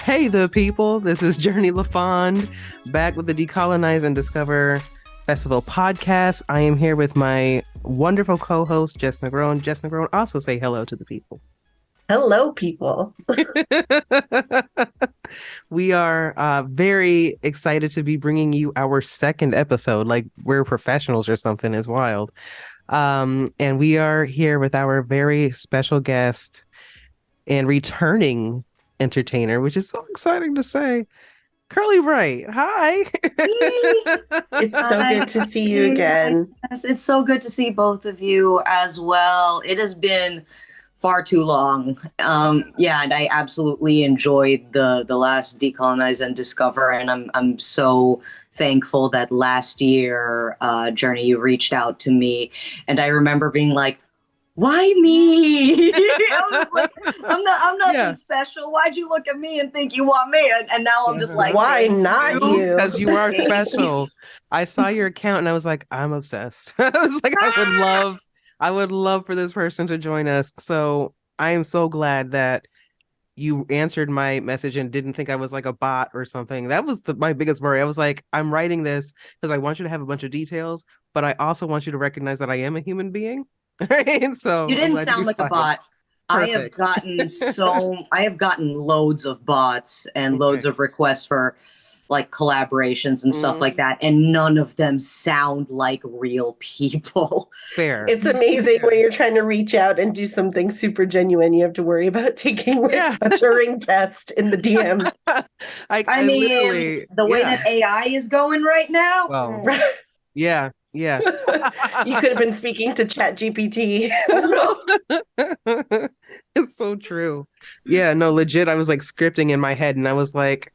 Hey, the people. This is Journey LaFond back with the Decolonize and Discover Festival podcast. I am here with my wonderful co-host, Jes Negrone. Jes Negrone, also say hello to the people. Hello, people. We are very excited to be bringing you our second episode. Like we're professionals or something. Is wild. And we are here with our very special guest and returning entertainer, which is so exciting to say. Curly Bright, hi. It's so good to see you again. Yes, it's so good to see both of you as well. It has been far too long. And I absolutely enjoyed the last Decolonize and Discover, and I'm so thankful that last year, Journey, you reached out to me, and I remember being like, why me? I was like, I'm not this special. Why'd you look at me and think you want me? And now I'm just like, why not you? Because you are special. I saw your account and I was like, I'm obsessed. I was like, I would love for this person to join us. So I am so glad that you answered my message and didn't think I was like a bot or something. That was my biggest worry. I was like, I'm writing this because I want you to have a bunch of details, but I also want you to recognize that I am a human being. Right? So you didn't sound like a bot. Perfect. I have gotten loads of bots and loads of requests for like collaborations and stuff like that, and none of them sound like real people. Fair. It's amazing when you're trying to reach out and do something super genuine. You have to worry about taking a Turing test in the DM. I mean, the way that AI is going right now. Well, yeah. You could have been speaking to ChatGPT. It's so true. Yeah, no, legit. I was like scripting in my head and I was like,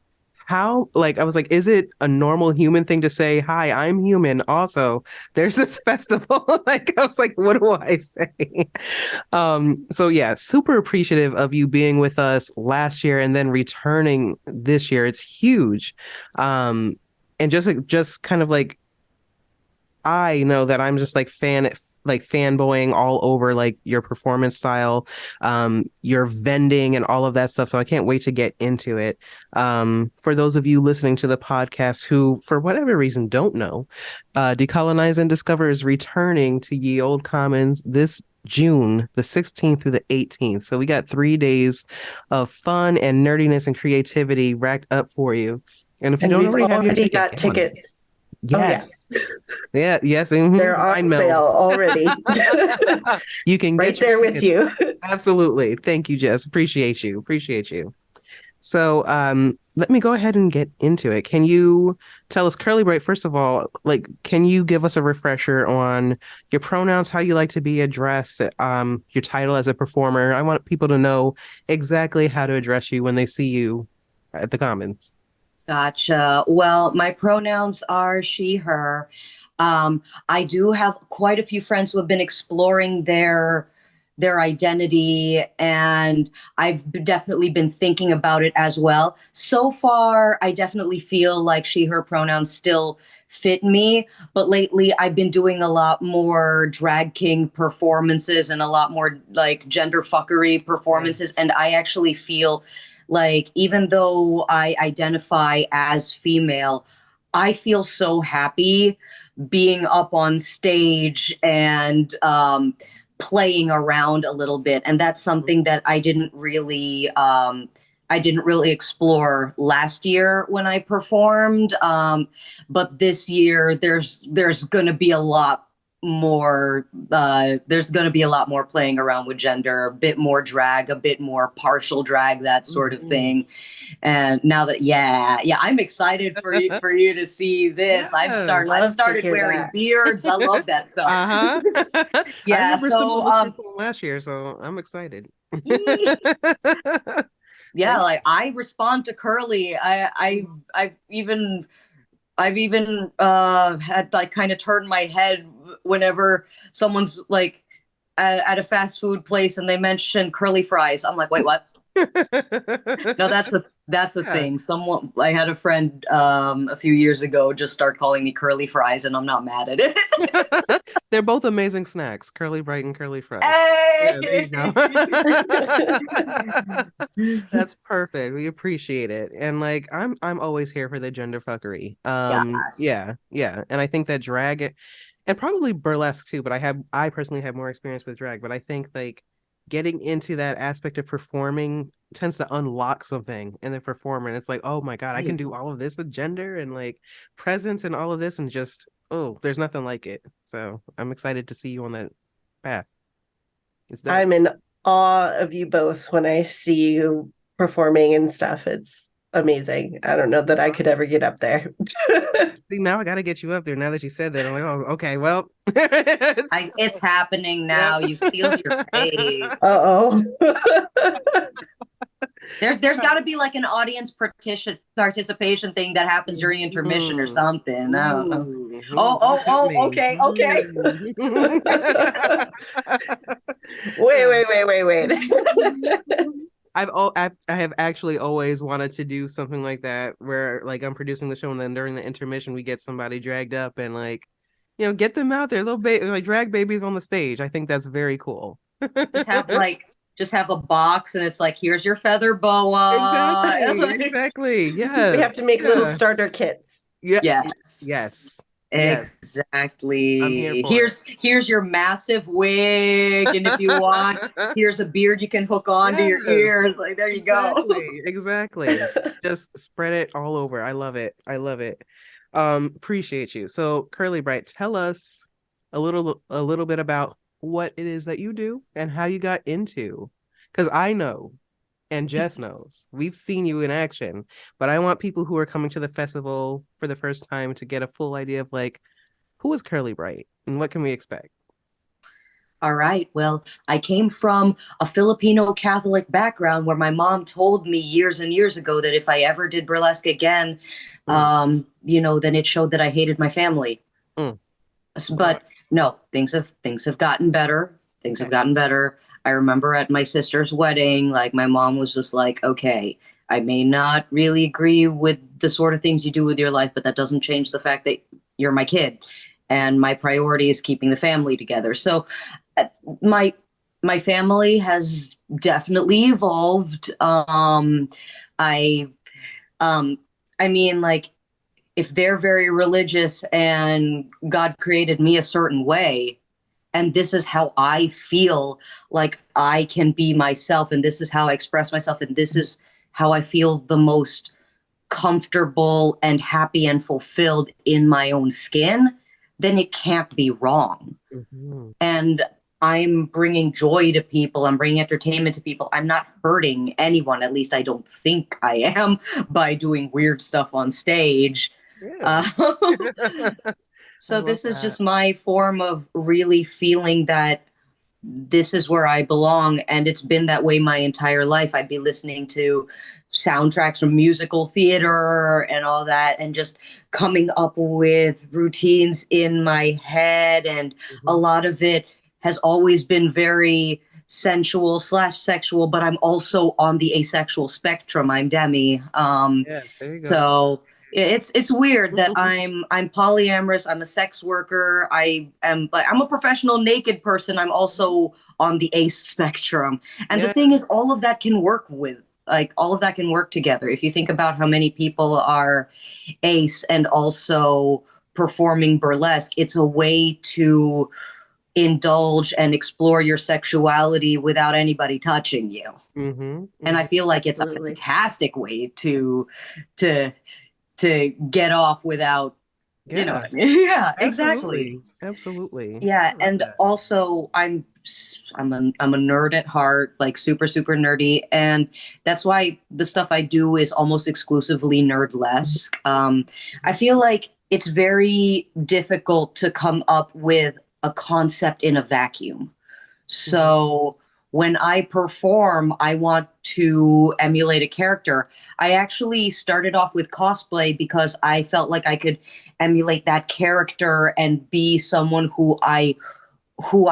is it a normal human thing to say, hi, I'm human. Also, there's this festival. Like, I was like, what do I say? So yeah, super appreciative of you being with us last year and then returning this year. It's huge. And just kind of like, I know that I'm just like fanboying all over like your performance style, your vending and all of that stuff. So I can't wait to get into it. For those of you listening to the podcast who, for whatever reason, don't know, Decolonize and Discover is returning to Ye Old Commons this June, the 16th through the 18th. So we got 3 days of fun and nerdiness and creativity racked up for you. And if you don't already have your got tickets. Yes. Yes. Mm-hmm. They're on sale already. You can right there with you. Absolutely. Thank you, Jes. Appreciate you. So let me go ahead and get into it. Can you tell us, Curly Bright, first of all, like, can you give us a refresher on your pronouns, how you like to be addressed, your title as a performer? I want people to know exactly how to address you when they see you at the Commons. Gotcha. Well, my pronouns are she, her. I do have quite a few friends who have been exploring their identity, and I've definitely been thinking about it as well. So far, I definitely feel like she, her pronouns still fit me, but lately I've been doing a lot more drag king performances and a lot more like gender fuckery performances, and I actually feel like, even though I identify as female, I feel so happy being up on stage and playing around a little bit. And that's something that I didn't really explore last year when I performed. But this year there's going to be a lot more playing around with gender, a bit more drag, a bit more partial drag, that sort of thing. And now that I'm excited for you to see this. I've started wearing beards. I love that stuff. I remember some of the last year, so I'm excited. Like I respond to Curly. I've even had like kind of turned my head whenever someone's like at a fast food place and they mention curly fries. I'm like, wait, what? No, that's a Yeah. thing. Someone I had a friend a few years ago just start calling me curly fries, and I'm not mad at it. They're both amazing snacks, curly bright and curly fries. Yeah, there you Hey! go. That's perfect. We appreciate it. And like I'm always here for the gender fuckery. Yes. Yeah. And I think that drag and probably burlesque too, but I personally have more experience with drag, but I think like getting into that aspect of performing tends to unlock something in the performer. And it's like, oh my God, I can Right. do all of this with gender and like presence and all of this and just oh, there's nothing like it. So I'm excited to see you on that path. It's dope. I'm in awe of you both when I see you performing and stuff. It's amazing. I don't know that I could ever get up there. See, now I got to get you up there. Now that you said that, I'm like, oh, okay, well, it's It's cool. happening Yep. now. You've sealed your fate. Uh-oh. There's got to be like an audience participation thing that happens during intermission or Mm. something. I don't know. Ooh, don't tempt me. Okay, okay. Wait. I have actually always wanted to do something like that where like I'm producing the show and then during the intermission we get somebody dragged up and like get them out there little baby like drag babies on the stage. I think that's very cool. Just have like just have a box and it's like here's your feather boa. Exactly. We have Yes. to make little Yeah. starter kits. Yeah. Yes. Yes. Yes. I'm here Exactly. for it. Here's your massive wig, and if you want, here's a beard you can hook onto your Yes. ears. Like there you go. Exactly. Just spread it all over. I love it. I love it. Appreciate you. So, Curly Bright, tell us a little bit about what it is that you do and how you got into. Because I know, and Jess knows, we've seen you in action, but I want people who are coming to the festival for the first time to get a full idea of like, who is Curly Bright and what can we expect? All right. Well, I came from a Filipino Catholic background where my mom told me years and years ago that if I ever did burlesque again, Mm, then it showed that I hated my family. mm, But no, things have gotten better. Things have okay. gotten better. I remember at my sister's wedding, like my mom was just like, okay, I may not really agree with the sort of things you do with your life, but that doesn't change the fact that you're my kid and my priority is keeping the family together. So uh, my my family has definitely evolved. I um I mean like if they're very religious and God created me a certain way, and this is how I feel like I can be myself, and this is how I express myself, and this is how I feel the most comfortable and happy and fulfilled in my own skin, then it can't be wrong. Mhm. And I'm bringing joy to people. I'm bringing entertainment to people. I'm not hurting anyone. At least I don't think I am by doing weird stuff on stage. Yeah. Uh, I so love this is that. just my form of really feeling that this is where I belong. And it's been that way my entire life. I'd be listening to soundtracks from musical theater and all that, and just coming up with routines in my head. And a Mhm. lot of it has always been very sensual slash sexual, but I'm also on the asexual spectrum. I'm demi. Yeah, there you go. So it's weird that I'm polyamorous. I'm a sex worker. I'm a professional naked person. I'm also on the ace spectrum. And the Yeah. thing is, all of that can work with like all of that can work together. If you think about how many people are ace and also performing burlesque, it's a way to indulge and explore your sexuality without anybody touching you. Mm-hmm. And I Mm-hmm. feel like it's a Absolutely. fantastic way to to get off without, you know Yeah, what I mean? Yeah, exactly. absolutely. Absolutely. I Yeah, love and that. also I'm a nerd at heart, like super super nerdy, and that's why the stuff I do is almost exclusively nerdlesque. I feel like it's very difficult to come up with a concept in a vacuum. Mhm. So when I perform, I want to emulate a character. I actually started off with cosplay because I felt like I could emulate that character and be someone who I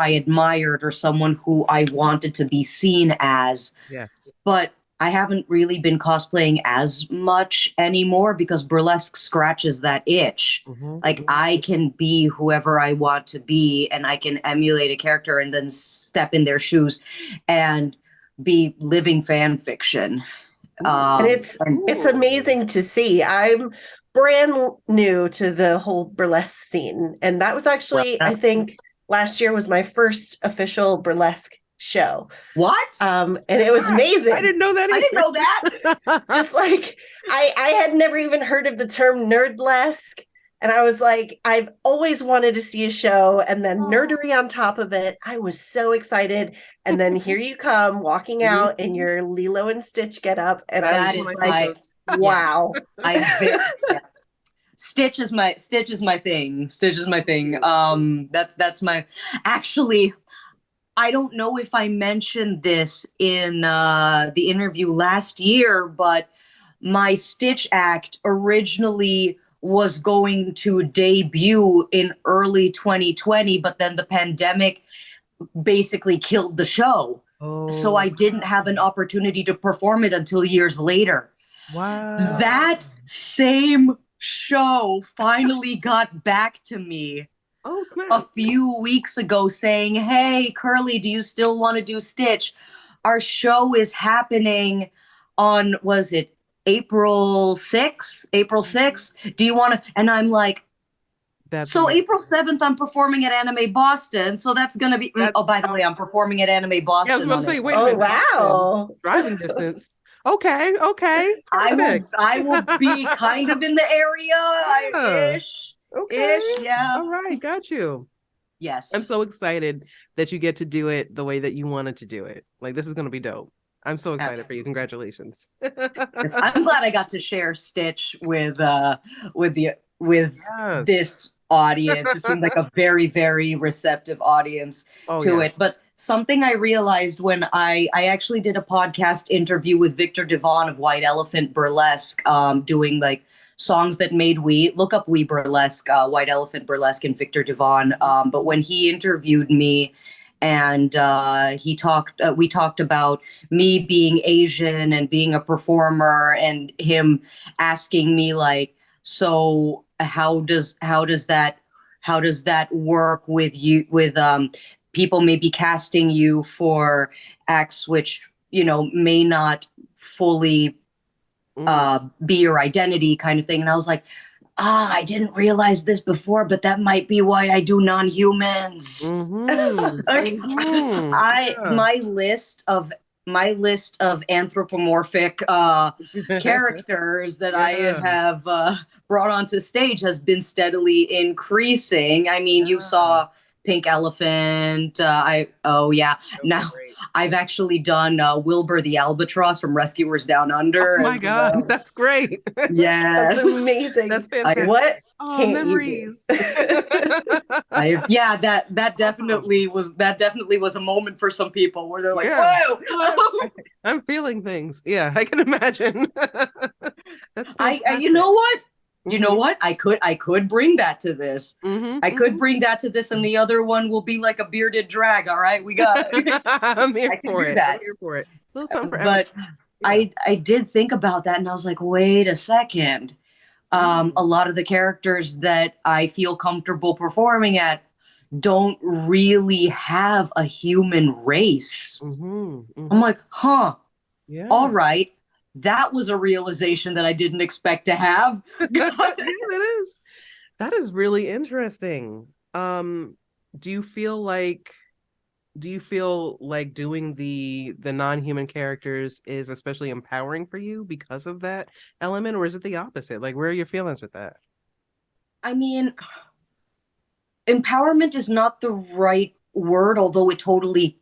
admired or someone who I wanted to be seen as. Yes. But I haven't really been cosplaying as much anymore because burlesque scratches that itch. Like I can be whoever I want to be, and I can emulate a character and then step in their shoes and be living fan fiction. And it's amazing to see. I'm brand new to the whole burlesque scene, and that was actually, I think, last year was my first official burlesque show. What? And it was amazing. I didn't know that either. I didn't know that. Just like I had never even heard of the term nerdlesque. And I was like, I've always wanted to see a show, and then nerdery on top of it. I was so excited. And then here you come walking out in your Lilo and Stitch getup. And I was just like, wow. Stitch is my thing. Stitch is my thing. That's my, actually, I don't know if I mentioned this in the interview last year, but my Stitch act originally was going to debut in early 2020, but then the pandemic basically killed the show. So I didn't have an opportunity to perform it until years later. Wow. That same show finally got back to me a few weeks ago saying, hey, Curly, do you still want to do Stitch? Our show is happening on, was it April 6th? Do you want to? And I'm like, so amazing. April 7th, I'm performing at Anime Boston. So that's going to be, oh, by the way, I'm performing at Anime Boston. Yeah, I was going to say, wait a minute. Wow. Driving distance. Okay. I will be kind of in the area, ish. Okay. Ish, yeah. All right, got you. Yes. I'm so excited that you get to do it the way that you wanted to do it. Like, this is going to be dope. I'm so excited for you. Congratulations. Yes, I'm glad I got to share Stitch with this audience. It seemed like a very, very receptive audience to it. But something I realized when I actually did a podcast interview with Victor Devon of White Elephant Burlesque, doing like songs that made look up We Burlesque, White Elephant Burlesque and Victor Devon. But when he interviewed me, and we talked about me being Asian and being a performer, and him asking me like, so how does that work with you, with people maybe casting you for acts which, you know, may not fully be your identity, kind of thing. And I was like, I didn't realize this before, but that might be why I do non-humans. My list of anthropomorphic characters that I have brought onto stage has been steadily increasing. I mean, you saw Pink Elephant. Now I've actually done Wilbur the Albatross from Rescuers Down Under. Oh my God, that's great. Yeah, that's amazing. That's fantastic. What memories? That definitely was a moment for some people where they're like, whoa. I'm feeling things. Yeah, I can imagine. That's fantastic. You know what? You know what? I could bring that to this. I could bring that to this, and the other one will be like a bearded drag. All right, we got. I'm here for it. I'm here for it. Little something for but I did think about that, and I was like, wait a second. A lot of the characters that I feel comfortable performing at don't really have a human race. I'm like, huh? Yeah. All right. That was a realization that I didn't expect to have. That is really interesting. Do you feel like doing the non-human characters is especially empowering for you because of that element, or is it the opposite? Like, where are your feelings with that? I mean, empowerment is not the right word, although it totally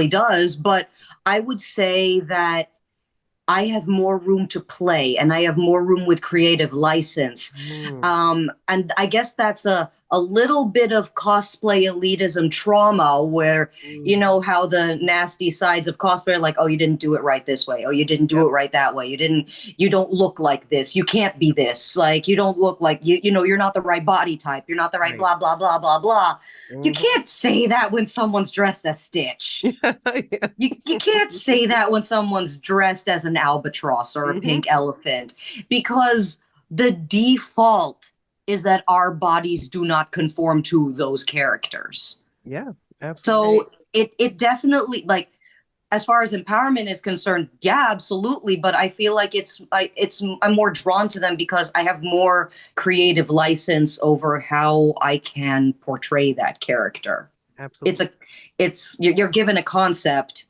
does. But I would say that I have more room to play, and I have more room with creative license. And I guess that's a a little bit of cosplay elitism trauma where, you know, how the nasty sides of cosplay are like, oh, you didn't do it right this way. Oh, you didn't do it right that way. You don't look like this. You can't be this. Like, you don't look like, you know, you're not the right body type. You're not the right blah, blah, blah, blah, blah. You can't say that when someone's dressed as Stitch. You can't say that when someone's dressed as an albatross or a pink elephant, because the default is that our bodies do not conform to those characters. Yeah, absolutely. So it definitely, like, as far as empowerment is concerned, yeah, absolutely. But I feel like I'm more drawn to them because I have more creative license over how I can portray that character. Absolutely. You're given a concept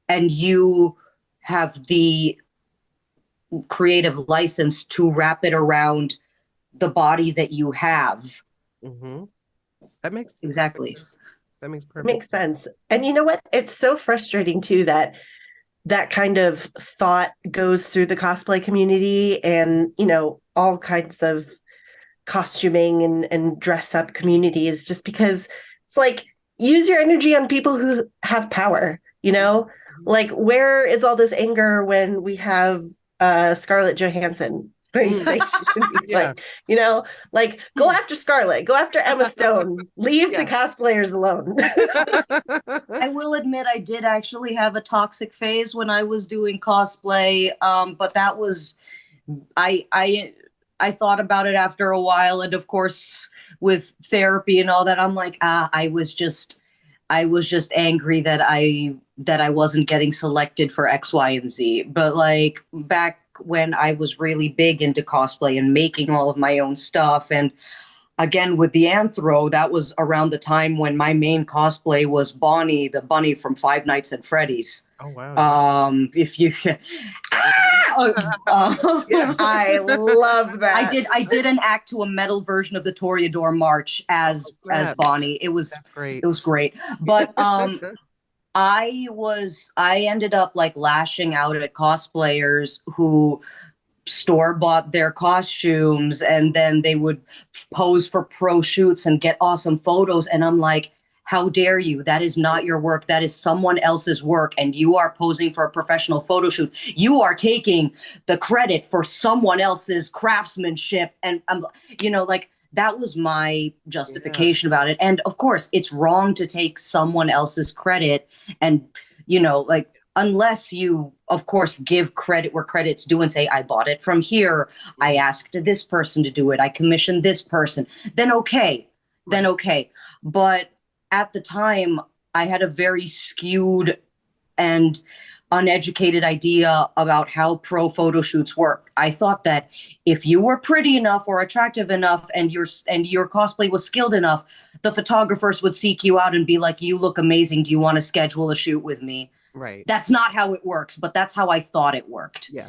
and you have the creative license to wrap it around the body that you have. That makes exactly. That makes perfect Makes sense. And you know what? It's so frustrating too that that kind of thought goes through the cosplay community and, you know, all kinds of costuming and dress up communities, just because it's like, use your energy on people who have power, you know? Like, where is all this anger when we have Scarlett Johansson? Like, she should be like, you know, like, go after Scarlett, go after Emma Stone, leave the cosplayers alone. I will admit I did actually have a toxic phase when I was doing cosplay, but that was I thought about it after a while, and of course with therapy and all that, I'm like, I was just angry that I wasn't getting selected for X, Y, and Z. But like back when I was really big into cosplay and making all of my own stuff, and again with the Anthro, that was around the time when my main cosplay was Bonnie, the bunny from Five Nights at Freddy's. Oh wow! If you, I love that. I did an act to a metal version of the Toreador March as Bonnie. It was great. It was great, but I ended up like lashing out at cosplayers who store bought their costumes and then they would pose for pro shoots and get awesome photos, and I'm like, how dare you? That is not your work. That is someone else's work. And you are posing for a professional photo shoot. You are taking the credit for someone else's craftsmanship. And, you know, like that was my justification about it. And of course, it's wrong to take someone else's credit. And, you know, like, unless you, of course, give credit where credit's due and say, I bought it from here. I asked this person to do it. I commissioned this person. Then okay. But at the time, I had a very skewed and uneducated idea about how pro photo shoots work. I thought that if you were pretty enough or attractive enough and your cosplay was skilled enough, the photographers would seek you out and be like, you look amazing. Do you want to schedule a shoot with me? Right. That's not how it works, but that's how I thought it worked. Yeah.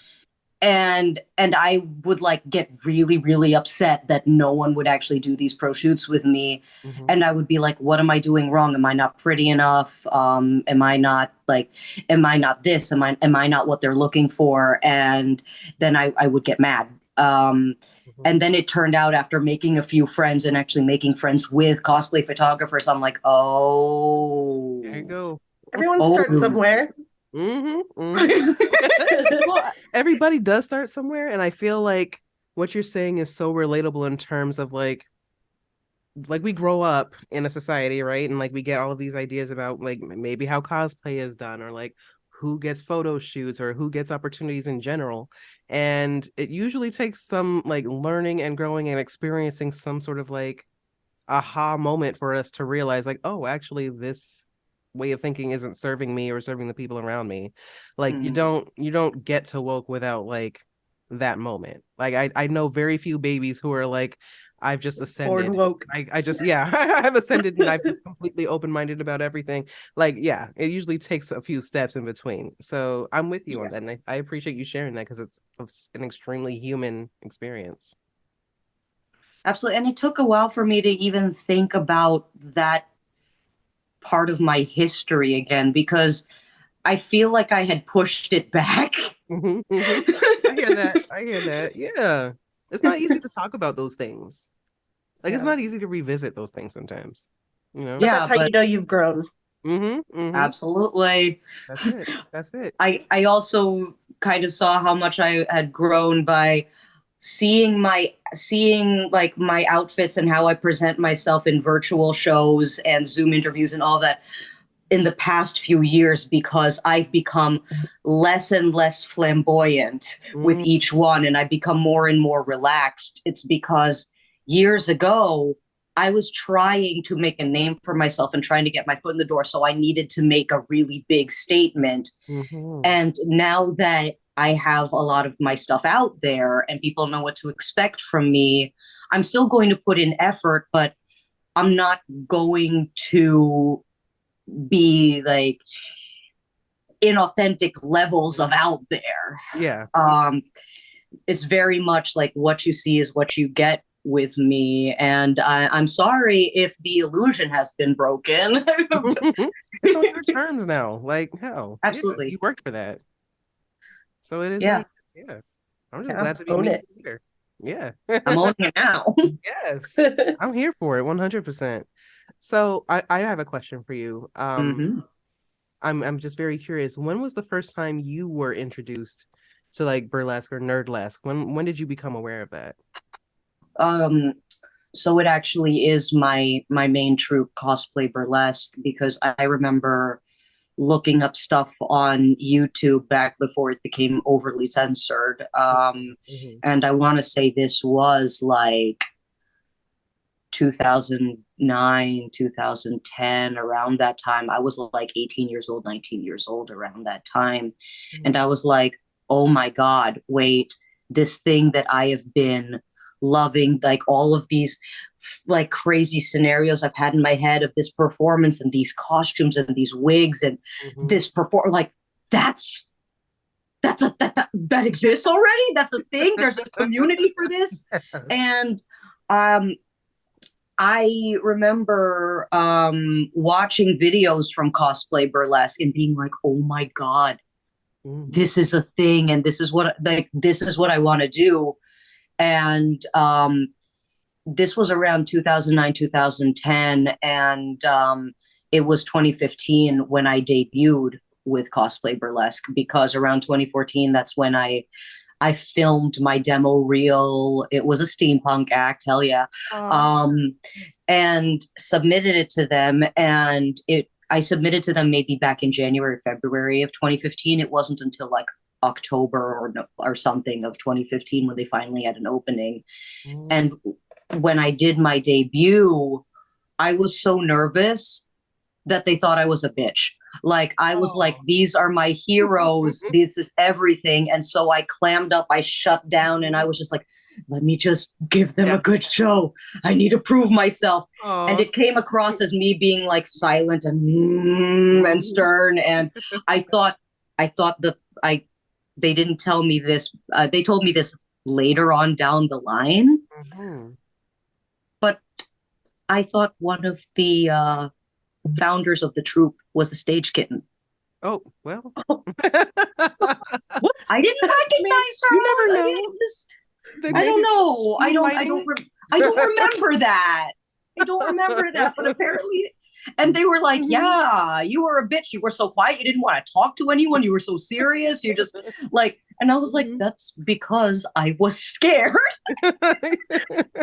And I would like get really, really upset that no one would actually do these pro shoots with me. And I would be like, what am I doing wrong? Am I not pretty enough? Am I not this? Am I not what they're looking for? And then I would get mad. And then it turned out, after making a few friends and actually making friends with cosplay photographers, I'm like, oh, there you go. Everyone starts somewhere. Well, everybody does start somewhere, and I feel like what you're saying is so relatable in terms of like we grow up in a society, right? And like we get all of these ideas about like maybe how cosplay is done, or like who gets photo shoots, or who gets opportunities in general. And it usually takes some like learning and growing and experiencing some sort of like aha moment for us to realize like, oh, actually this way of thinking isn't serving me or serving the people around me. Like you don't get to woke without like that moment. Like I know very few babies who are like, I've just ascended. Woke. I just I've ascended and I've just completely open-minded about everything. Like it usually takes a few steps in between. So I'm with you on that, and I appreciate you sharing that because it's an extremely human experience. Absolutely. And it took a while for me to even think about that part of my history again, because I feel like I had pushed it back. I hear that. Yeah. It's not easy to talk about those things. Like it's Yeah. not easy to revisit those things sometimes, you know? But that's Yeah, how you but know you've grown. Mm-hmm. absolutely. That's it. That's it. I also kind of saw how much I had grown by seeing like my outfits and how I present myself in virtual shows and Zoom interviews and all that in the past few years, because I've become less and less flamboyant with Mm, each one and I become more and more relaxed. It's because years ago, I was trying to make a name for myself and trying to get my foot in the door. So I needed to make a really big statement. mhm. And now that I have a lot of my stuff out there and people know what to expect from me, I'm still going to put in effort, but I'm not going to be like inauthentic levels of out there. Yeah. Um, it's very much like what you see is what you get with me. And I'm sorry if the illusion has been broken. It's on your terms now. Like, hell, yeah, you Absolutely. worked for that. So it is what Yeah, it is. Yeah. I'm just Yeah, glad to be own meeting it. you here. Yeah. I'm owning it now. Yes. I'm here for it 100%. So I have a question for you. Mm-hmm. I'm just very curious. When was the first time you were introduced to like burlesque or nerdlesque? When did you become aware of that? Um, so it actually is my main troupe, cosplay burlesque, because I remember looking up stuff on YouTube back before it became overly censored. Mhm. And I want to say this was like 2009, 2010, around that time. I was like 18 years old, 19 years old around that time. And Mhm. I was like, oh my God, wait, this thing that I have been loving, like all of these like crazy scenarios I've had in my head of this performance and these costumes and these wigs and Mhm. this perform like that's that exists already. That's a thing. There's a community for this. And um I remember watching videos from cosplay burlesque and being like, "Oh my god, Mhm. this is a thing, and this is what I want to do." And this was around 2009, 2010, and it was 2015 when I debuted with cosplay burlesque, because around 2014, that's when I filmed my demo reel. It was a steampunk act, hell yeah. Aw. Um, and submitted it to them. And I submitted to them maybe back in January, February of 2015. It wasn't until like October or something of 2015 when they finally had an opening. Mm. And when I did my debut, I was so nervous that they thought I was a bitch. Like I was like, Oh. these are my heroes. This is everything. And so I clammed up, I shut down, and I was just like, let me just give them a Yeah. good show. I need to prove myself. And Aw. it came across as me being like silent and stern. And I thought, I thought that I, they didn't tell me this. They told me this later on down the line. Mhm. But I thought one of the founders of the troupe was a stage kitten. Oh, well. I didn't I mean, recognize her. you never I know. just, They I don't maybe know. moonlighting. I don't remember that. I don't remember that. But apparently, and they were like, Mhm. "Yeah, you were a bitch. You were so quiet. You didn't want to talk to anyone. You were so serious. You just like." And I was like, Mhm. "That's because I was scared."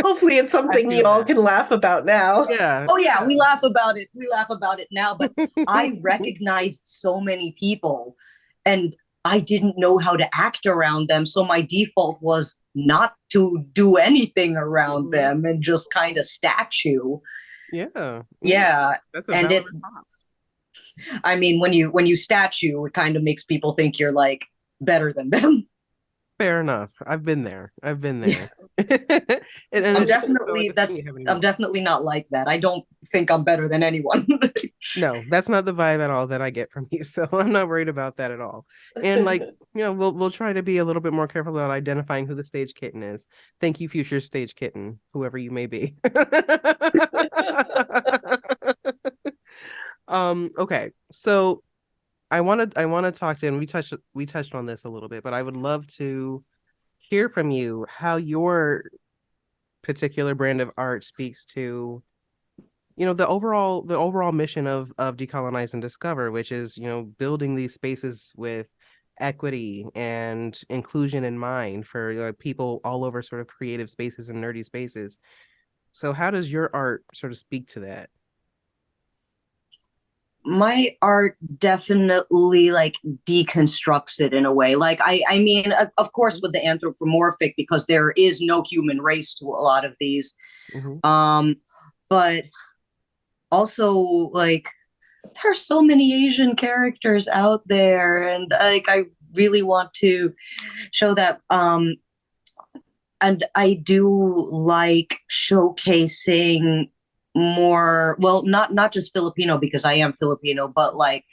Hopefully, it's I something you feel all that. can laugh about now. Yeah, Oh yeah, yeah. we laugh about it. We laugh about it now. But I recognized so many people, and I didn't know how to act around them. So my default was not to do anything around Mhm. them and just kind of statue. Yeah, yeah. Yeah. That's a And valid it, response. I mean, when you statue, it kind of makes people think you're like better than them. Fair enough. I've been there. I've been Yeah. there. And it's more so like a thing you have in your I'm mind. definitely not like that. I don't think I'm better than anyone. No, that's not the vibe at all that I get from you. So I'm not worried about that at all. And like, we'll try to be a little bit more careful about identifying who the stage kitten is. Thank you, future stage kitten, whoever you may be. Okay. So I want to talk to, and we touched on this a little bit, but I would love to hear from you how your particular brand of art speaks to, the overall mission of Decolonize and Discover, which is, building these spaces with equity and inclusion in mind for people all over sort of creative spaces and nerdy spaces. So how does your art sort of speak to that? My art definitely like deconstructs it in a way. Like I mean, of course, with the anthropomorphic, because there is no human race to a lot of these. Mm-hmm. But also like there are so many Asian characters out there, and like I really want to show that. And I do like showcasing more, well, not just Filipino, because I am Filipino, but like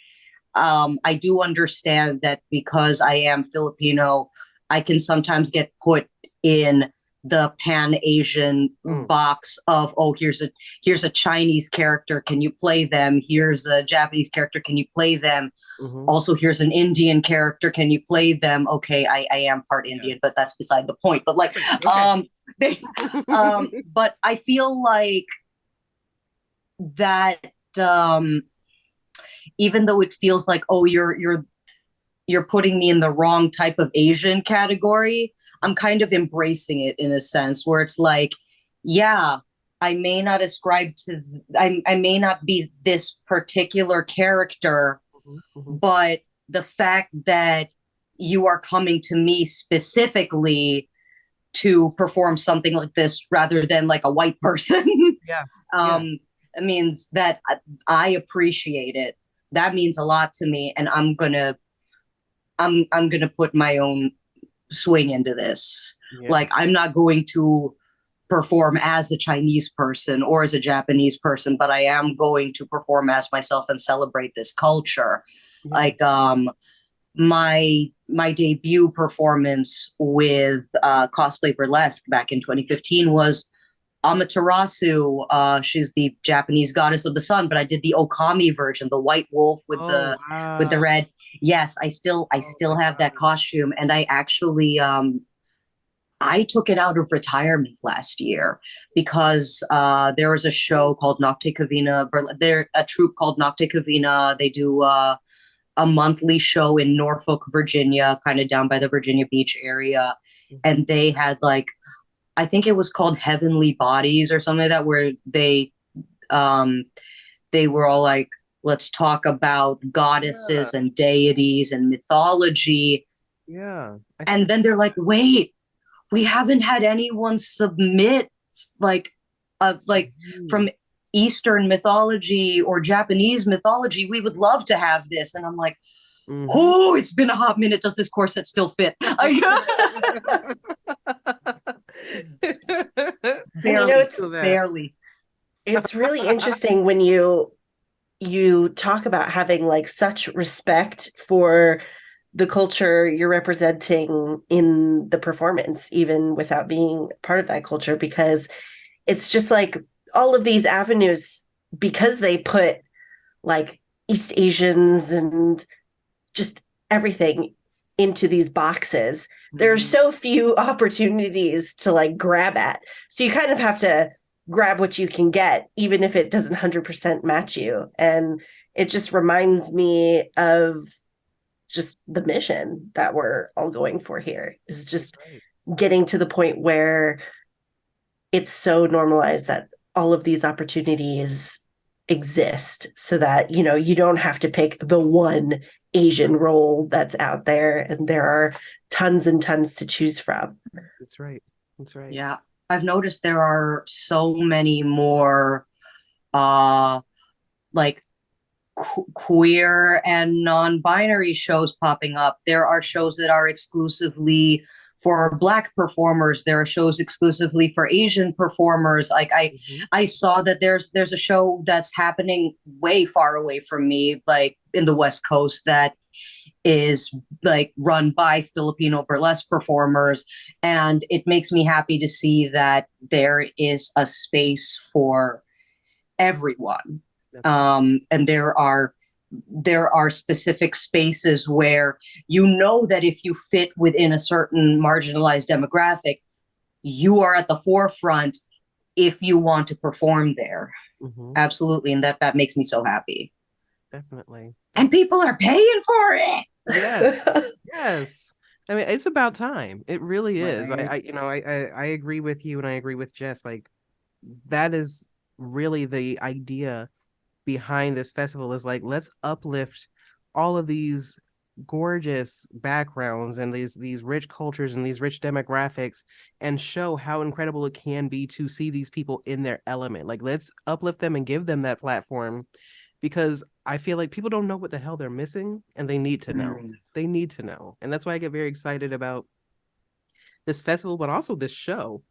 I do understand that because I am Filipino, I can sometimes get put in the Pan Asian box of, oh, here's a Chinese character, can you play them? Here's a Japanese character, can you play them? Mm-hmm. Also, here's an Indian character, can you play them? Okay, I am part Indian, but that's beside the point. But like, but I feel like that even though it feels like, oh, you're putting me in the wrong type of Asian category, I'm kind of embracing it in a sense where it's like, yeah, I may not ascribe to, I may not be this particular character, Mm-hmm. but the fact that you are coming to me specifically to perform something like this rather than like a white person, Yeah. it means that I appreciate it. That means a lot to me, and I'm gonna put my own swing into this. Yeah. Like, I'm not going to perform as a Chinese person or as a Japanese person, but I am going to perform as myself and celebrate this culture. Yeah. Like my debut performance with Cosplay Burlesque back in 2015 was Amaterasu. She's the Japanese goddess of the sun, but I did the Okami version, the white wolf with with the red. Yes, I still have that costume, and I actually I took it out of retirement last year because there was a show called Nocte Cavina. They're a troupe called Nocte Cavina. They do a monthly show in Norfolk, Virginia, kind of down by the Virginia Beach area, and they had like, I think it was called Heavenly Bodies or something like that, where they were all like, let's talk about goddesses and deities and mythology. Yeah. And then they're like, wait, we haven't had anyone submit like from Eastern mythology or Japanese mythology. We would love to have this. And I'm like, oh, it's been a hot minute. Does this corset still fit? Barely. It's really interesting when you talk about having like such respect for the culture you're representing in the performance, even without being part of that culture, because it's just like all of these avenues, because they put like East Asians and just everything into these boxes. There are so few opportunities to like grab at. So you kind of have to grab what you can get, even if it doesn't 100% match you. And it just reminds me of just the mission that we're all going for here, is just getting to the point where it's so normalized that all of these opportunities exist, so that, you don't have to pick the one Asian role that's out there, and there are tons and tons to choose from. That's right. Yeah. I've noticed there are so many more like queer and non-binary shows popping up. There are shows that are exclusively for Black performers. There are shows exclusively for Asian performers. Like I saw that there's a show that's happening way far away from me, like in the West Coast, that is like run by Filipino burlesque performers, and it makes me happy to see that there is a space for everyone. And there are specific spaces where that if you fit within a certain marginalized demographic, you are at the forefront if you want to perform there. Mm-hmm. Absolutely. And that makes me so happy. Definitely. And people are paying for it. Yes. Yes. I mean, it's about time. It really is. Right. I agree with you, and I agree with Jess. Like, that is really the idea behind this festival, is like, let's uplift all of these gorgeous backgrounds and these rich cultures and these rich demographics, and show how incredible it can be to see these people in their element. Like, let's uplift them and give them that platform, because I feel like people don't know what the hell they're missing, and they need to know. They need to know. And that's why I get very excited about this festival, but also this show.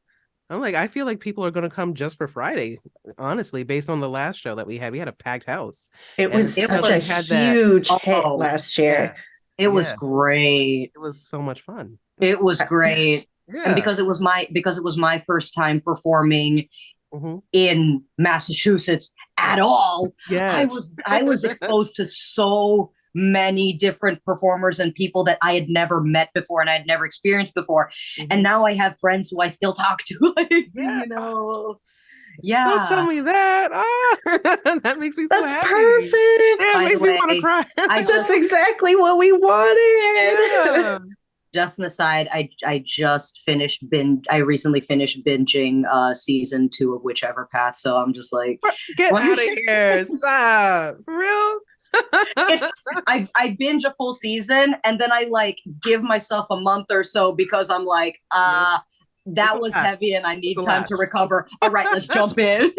I'm like, I feel like people are going to come just for Friday, honestly, based on the last show that we had. We had a packed house. It was it such was a huge hit Oh, last year. Yes. it was Yes. great. It was so much fun. It was great. Yeah. And because it was my first time performing Mm-hmm. in Massachusetts at all, Yes. I was exposed to so many different performers and people that I had never met before and I had never experienced before. Mhm. And now I have friends who I still talk to. Like, Yeah. Yeah. Don't tell me that. Ah, that makes me so That's happy. perfect. Yeah, By it makes the me way, want to cry. That's exactly what we wanted. Yeah. Just an aside, I recently finished binging season 2 of Whichever Path. So I'm just like, Get out of here. Stop. For real? I binge a full season and then I like give myself a month or so because I'm like, that was heavy and I need time to recover. All right, let's jump in.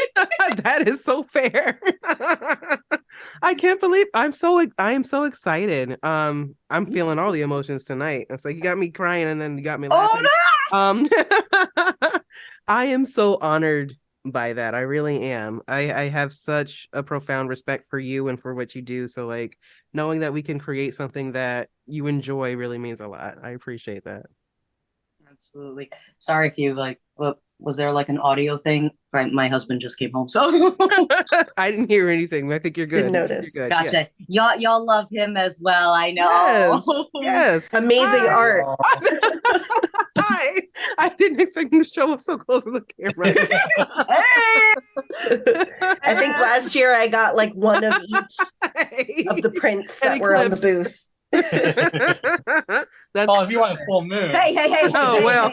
That is so fair. I can't believe I am so excited. I'm feeling all the emotions tonight. It's like you got me crying and then you got me laughing. Oh no! I am so honored by that. I really am. I have such a profound respect for you and for what you do. So like knowing that we can create something that you enjoy really means a lot. I appreciate that. Absolutely. Sorry if you like, was there like an audio thing? My husband just came home, so I didn't hear anything. I think you're good. Didn't notice. You're good. Gotcha. Yeah. Y'all love him as well. I know. Yes. Yes. Amazing art. Hi. I didn't expect him to show up so close to the camera. I think last year I got like one of each of the prints that were on the booth. That's... Oh, if you want a full moon. Hey. Oh, hey, well.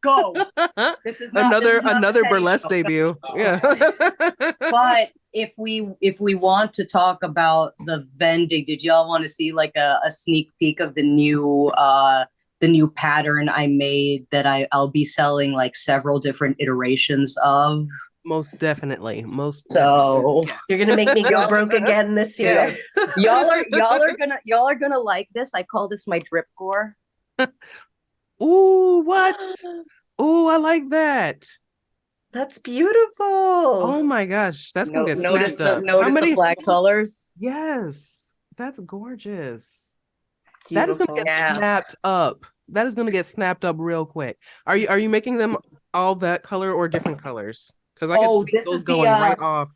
Go. This is not, another burlesque debut. Yeah. But if we want to talk about the vending, did y'all want to see like a sneak peek of the new pattern I made that I'll be selling like several different iterations of? Most definitely. So you're gonna make me go broke again this year. Yes. y'all are gonna like this. I call this my drip gore. Ooh, what? Ooh, I like that. That's beautiful. Oh my gosh, that's gonna get notice snatched up. Notice the black colors. Yes, that's gorgeous. Beautiful. That is gonna get snapped up. That is gonna get snapped up real quick. Are you making them all that color or different colors? Because I can see those going right off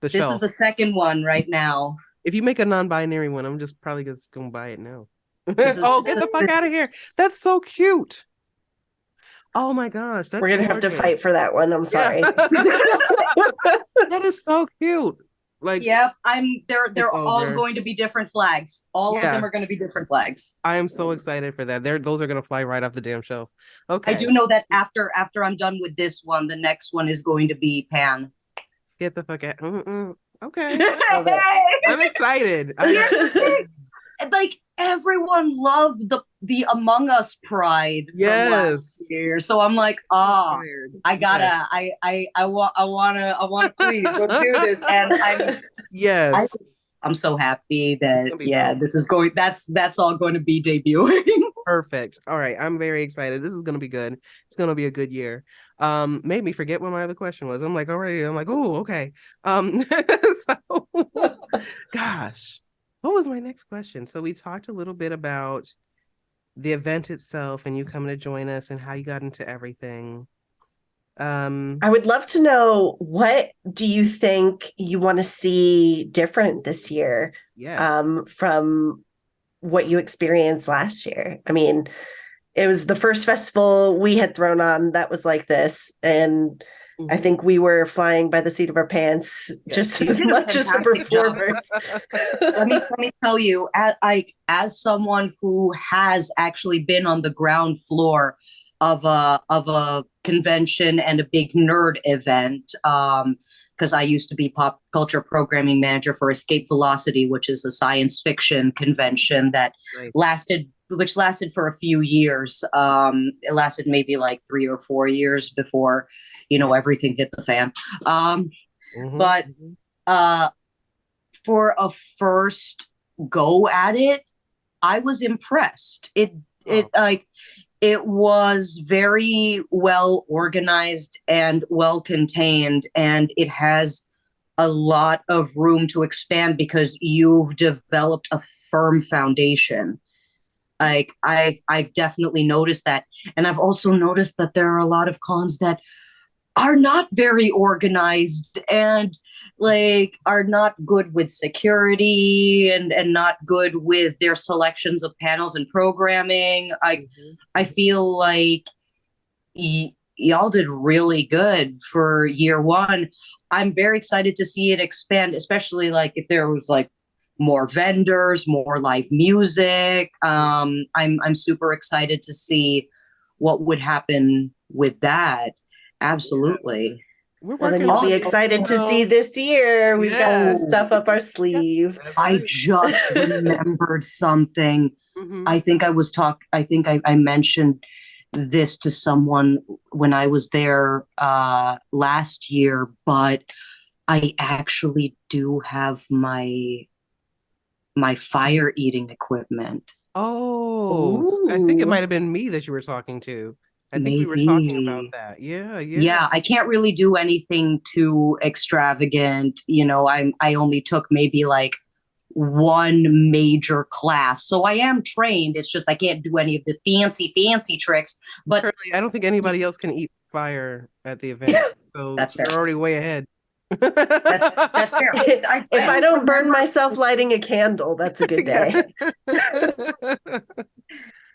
the shelf. This is the second one right now. If you make a non-binary one, I'm just probably just gonna buy it now. Oh, get the fuck out of here! That's so cute. Oh my gosh, we're gonna have to fight for that one. I'm sorry. That is so cute. Like, yep, they're all going to be different flags. All of them are going to be different flags. I am so excited for that. Those are going to fly right off the damn shelf. Okay. I do know that after I'm done with this one, the next one is going to be Pan. Get the fuck out. Okay. I'm excited. Like everyone loved the Among Us pride from last year. So I'm like, I wanna please let's do this. And I'm so happy that this is going that's all going to be debuting. Perfect. All right. I'm very excited. This is gonna be good. It's gonna be a good year. Made me forget what my other question was. I'm like, already, I'm like, oh, okay. So gosh. What was my next question? So we talked a little bit about the event itself and you coming to join us and how you got into everything. I would love to know, what do you think you want to see different this year? Yes. From what you experienced last year? I mean, it was the first festival we had thrown on that was like this. And I think we were flying by the seat of our pants just as much as the performers. let me tell you, as someone who has actually been on the ground floor of a convention and a big nerd event, because I used to be pop culture programming manager for Escape Velocity, which is a science fiction convention that lasted for a few years. It lasted maybe like 3 or 4 years before, everything hit the fan. But for a first go at it, I was impressed. It was very well organized and well contained, and it has a lot of room to expand because you've developed a firm foundation. Like I've definitely noticed that. And I've also noticed that there are a lot of cons that are not very organized and like are not good with security and not good with their selections of panels and programming. I feel like y'all did really good for year one. I'm very excited to see it expand, especially like if there was like more vendors, more live music. I'm super excited to see what would happen with that. Absolutely. Well, then you'll be excited to see this year. We've got some stuff up our sleeve. I just remembered something. I think I mentioned this to someone when I was there last year, but I actually do have my fire eating equipment. Oh, I think it might have been me that you were talking to. I think we were talking about that. Yeah. I can't really do anything too extravagant. I only took maybe like one major class. So I am trained. It's just I can't do any of the fancy tricks. But Currently, I don't think anybody else can eat fire at the event. So that's fair. You're already way ahead. That's fair. If I don't burn myself lighting a candle, that's a good day.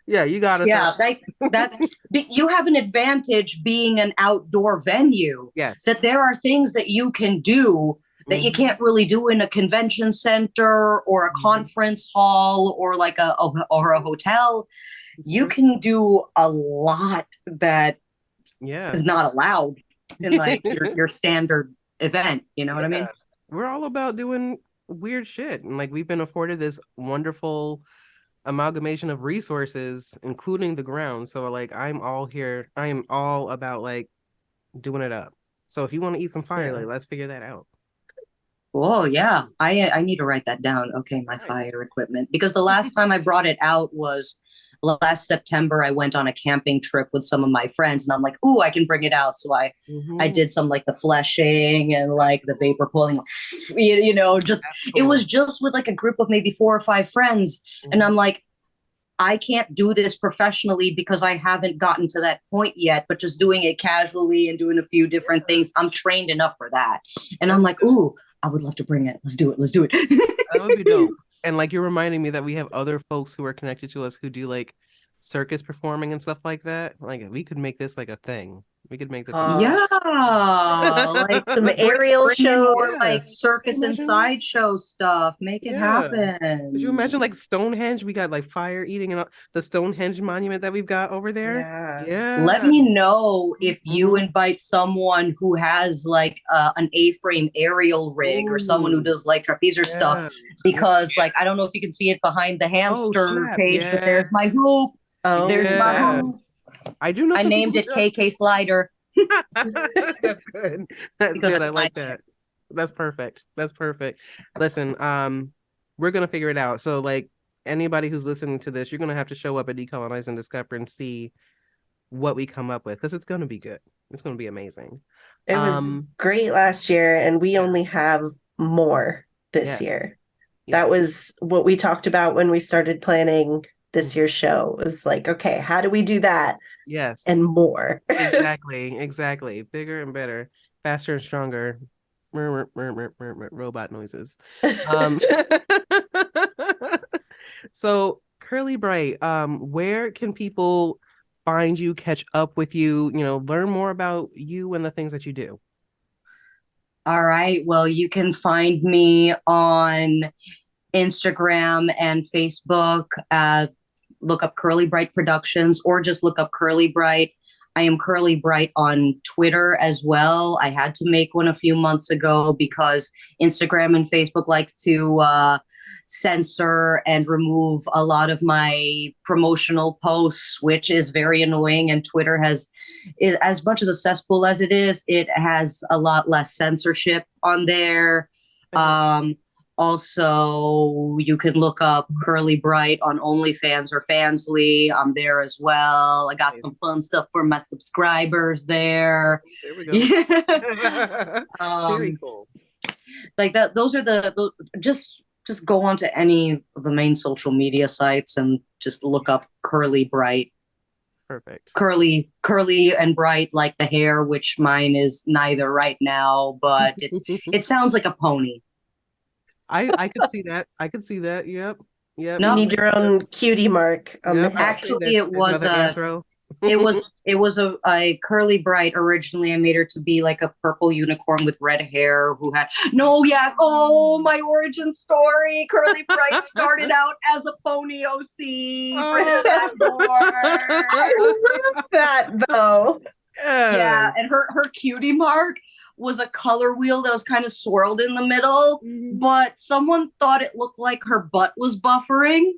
Yeah, you got it. Yeah, that's you have an advantage being an outdoor venue. Yes. That there are things that you can do that you can't really do in a convention center or a conference hall or like a hotel. You can do a lot that is not allowed in like your standard event. You know what I mean? We're all about doing weird shit. And like we've been afforded this wonderful amalgamation of resources, including the ground. So like I'm all here. I am all about like doing it up. So if you want to eat some fire, like let's figure that out. Oh yeah. I need to write that down. Okay, my fire equipment. Because the last time I brought it out was last September. I went on a camping trip with some of my friends and I'm like, ooh, I can bring it out. So I did some like the fleshing and like the vapor pulling, just it was just with like a group of maybe 4 or 5 friends. And I'm like, I can't do this professionally because I haven't gotten to that point yet, but just doing it casually and doing a few different things, I'm trained enough for that. And I'm like, ooh, I would love to bring it. Let's do it. That would be dope. And like you're reminding me that we have other folks who are connected to us who do like circus performing and stuff like that. Like we could make this like a thing. We could make this like some aerial show or like circus and sideshow stuff. Make it happen. Could you imagine like Stonehenge? We got like fire eating and the Stonehenge monument that we've got over there. Yeah. Let me know if you invite someone who has like an A-frame aerial rig or someone who does like trapeze stuff, because like I don't know if you can see it behind the hamster page, but there's my hoop. There's my hoop. I do know. I named it KK Slider. That's good. That's good. I like that. That's perfect. Listen, we're gonna figure it out. So like anybody who's listening to this, you're gonna have to show up at Decolonize and Discover and see what we come up with, because it's gonna be good. It's gonna be amazing. It was great last year, and we only have more this year. That was what we talked about when we started planning this year's show. It was like, okay, how do we do that? Yes. And more. Exactly. Bigger and better, faster and stronger. Robot noises. So Curly Bright, where can people find you, catch up with you, learn more about you and the things that you do? All right. Well, you can find me on Instagram and Facebook. Look up Curly Bright Productions or just look up Curly Bright. I am Curly Bright on Twitter as well. I had to make one a few months ago because Instagram and Facebook likes to censor and remove a lot of my promotional posts, which is very annoying. And Twitter has, as much of a cesspool as it has a lot less censorship on there. Also, you can look up Curly Bright on OnlyFans or Fansly. I'm there as well. I got some fun stuff for my subscribers there. There we go. Yeah. Very cool. Like that. Those are the just go onto any of the main social media sites and just look up Curly Bright. Perfect. Curly and bright like the hair, which mine is neither right now, but it sounds like a pony. I could see that. I could see that. Yep. You need your own cutie mark on the head. Actually, it was a Curly Bright. Originally, I made her to be like a purple unicorn with red hair who had my origin story. Curly Bright started out as a pony OC. I love that though. Yes. Yeah, and her cutie mark was a color wheel that was kind of swirled in the middle, but someone thought it looked like her butt was buffering.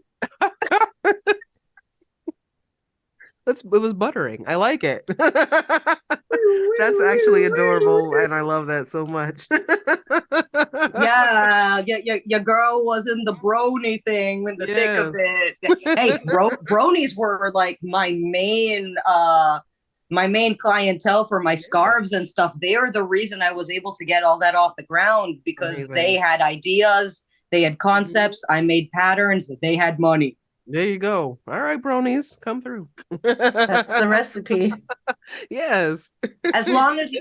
It was buttering. I like it. That's actually adorable, and I love that so much. Yeah, your girl was in the brony thing in the thick of it. Hey, bronies were like my main clientele for my scarves and stuff. They are the reason I was able to get all that off the ground because they had ideas, they had concepts, I made patterns, they had money. There you go. All right, bronies, come through. That's the recipe. Yes. As long as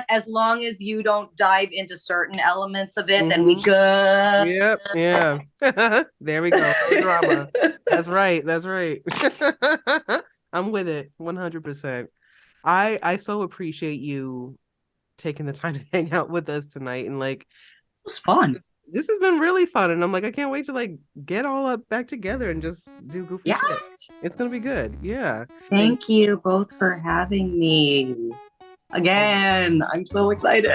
as long as you don't dive into certain elements of it, then we good. Yep. Yeah. There we go. No drama. That's right. I'm with it 100%. I so appreciate you taking the time to hang out with us tonight, and like it was fun. This has been really fun, and I'm like, I can't wait to like get all up back together and just do goofy shit. It's gonna be good. Yeah. Thank you both for having me. Again, I'm so excited.